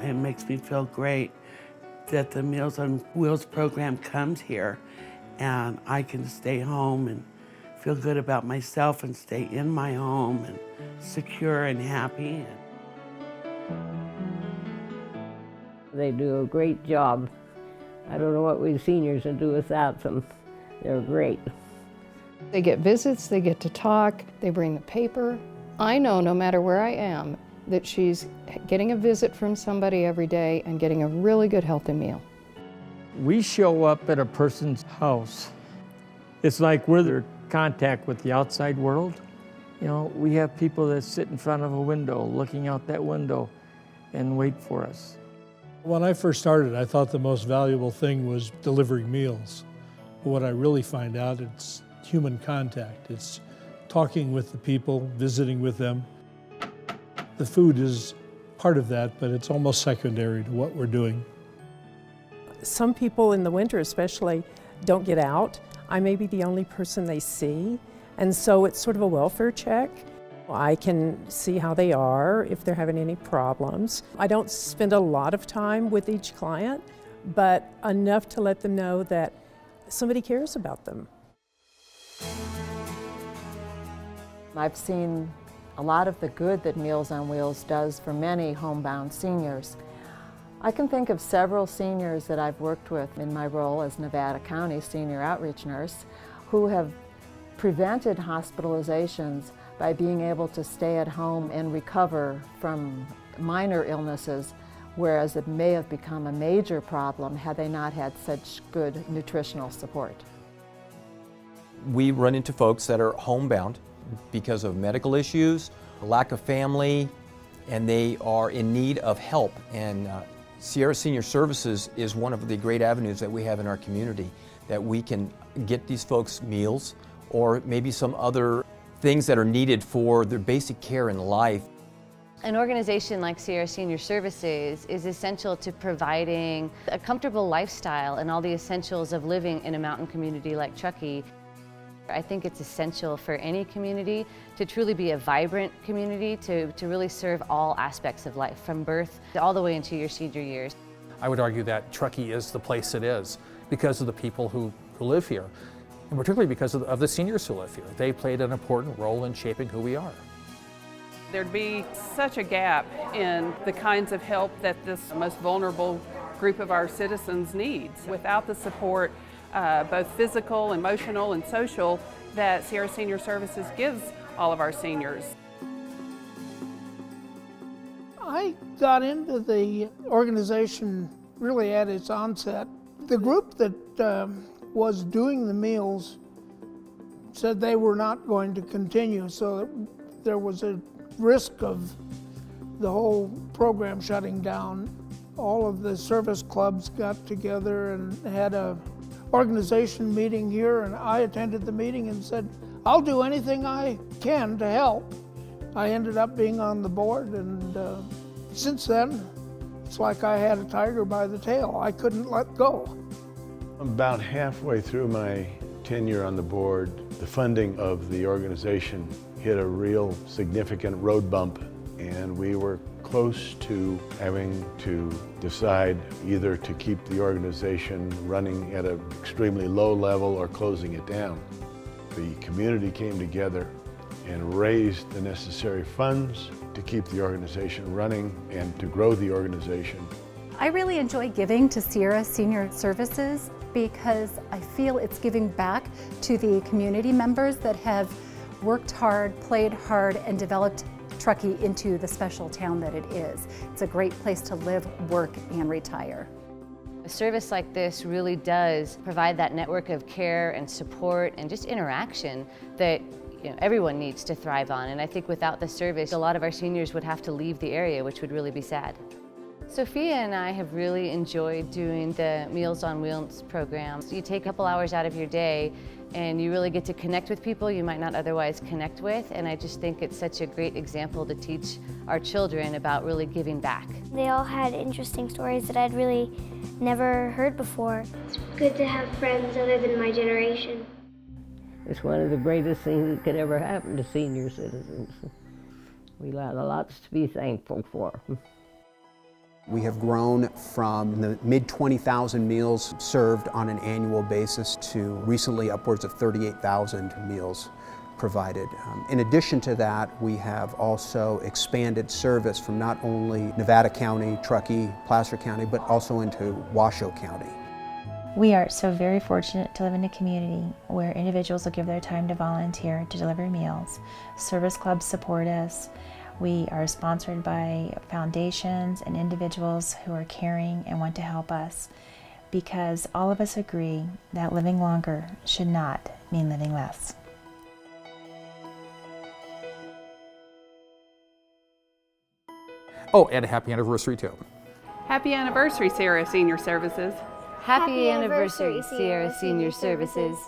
It makes me feel great that the Meals on Wheels program comes here and I can stay home and feel good about myself and stay in my home and secure and happy. They do a great job. I don't know what we seniors would do without them. They're great. They get visits, they get to talk, they bring the paper. I know no matter where I am that she's getting a visit from somebody every day and getting a really good healthy meal. We show up at a person's house. It's like we're their contact with the outside world. You know, we have people that sit in front of a window, looking out that window and wait for us. When I first started, I thought the most valuable thing was delivering meals. But what I really find out, it's human contact. It's talking with the people, visiting with them. The food is part of that, but it's almost secondary to what we're doing. Some people in the winter especially don't get out. I may be the only person they see, and so it's sort of a welfare check. I can see how they are, if they're having any problems. I don't spend a lot of time with each client, but enough to let them know that somebody cares about them. I've seen a lot of the good that Meals on Wheels does for many homebound seniors. I can think of several seniors that I've worked with in my role as Nevada County Senior Outreach Nurse who have prevented hospitalizations by being able to stay at home and recover from minor illnesses, whereas it may have become a major problem had they not had such good nutritional support. We run into folks that are homebound because of medical issues, lack of family, and they are in need of help. And Sierra Senior Services is one of the great avenues that we have in our community, that we can get these folks meals or maybe some other things that are needed for their basic care in life. An organization like Sierra Senior Services is essential to providing a comfortable lifestyle and all the essentials of living in a mountain community like Truckee. I think it's essential for any community to truly be a vibrant community, to really serve all aspects of life, from birth all the way into your senior years. I would argue that Truckee is the place it is because of the people who live here, and particularly because of the seniors who live here. They played an important role in shaping who we are. There'd be such a gap in the kinds of help that this most vulnerable group of our citizens needs. Without the support, both physical, emotional, and social, that Sierra Senior Services gives all of our seniors. I got into the organization really at its onset. The group that was doing the meals said they were not going to continue, so there was a risk of the whole program shutting down. All of the service clubs got together and had a organization meeting here, and I attended the meeting and said, I'll do anything I can to help. I ended up being on the board, and since then, it's like I had a tiger by the tail. I couldn't let go. About halfway through my tenure on the board, the funding of the organization hit a real significant road bump, and we were close to having to decide either to keep the organization running at an extremely low level or closing it down. The community came together and raised the necessary funds to keep the organization running and to grow the organization. I really enjoy giving to Sierra Senior Services because I feel it's giving back to the community members that have worked hard, played hard, and developed Truckee into the special town that it is. It's a great place to live, work, and retire. A service like this really does provide that network of care and support and just interaction that everyone needs to thrive on. And I think without the service, a lot of our seniors would have to leave the area, which would really be sad. Sophia and I have really enjoyed doing the Meals on Wheels program. You take a couple hours out of your day and you really get to connect with people you might not otherwise connect with, and I just think it's such a great example to teach our children about really giving back. They all had interesting stories that I'd really never heard before. It's good to have friends other than my generation. It's one of the greatest things that could ever happen to senior citizens. We have lots to be thankful for. We have grown from the mid 20,000 meals served on an annual basis to recently upwards of 38,000 meals provided. In addition to that, we have also expanded service from not only Nevada County, Truckee, Placer County, but also into Washoe County. We are so very fortunate to live in a community where individuals will give their time to volunteer to deliver meals. Service clubs support us. We are sponsored by foundations and individuals who are caring and want to help us, because all of us agree that living longer should not mean living less. Oh, and a happy anniversary too. Happy anniversary, Sierra Senior Services. Happy anniversary, Sierra Senior Services.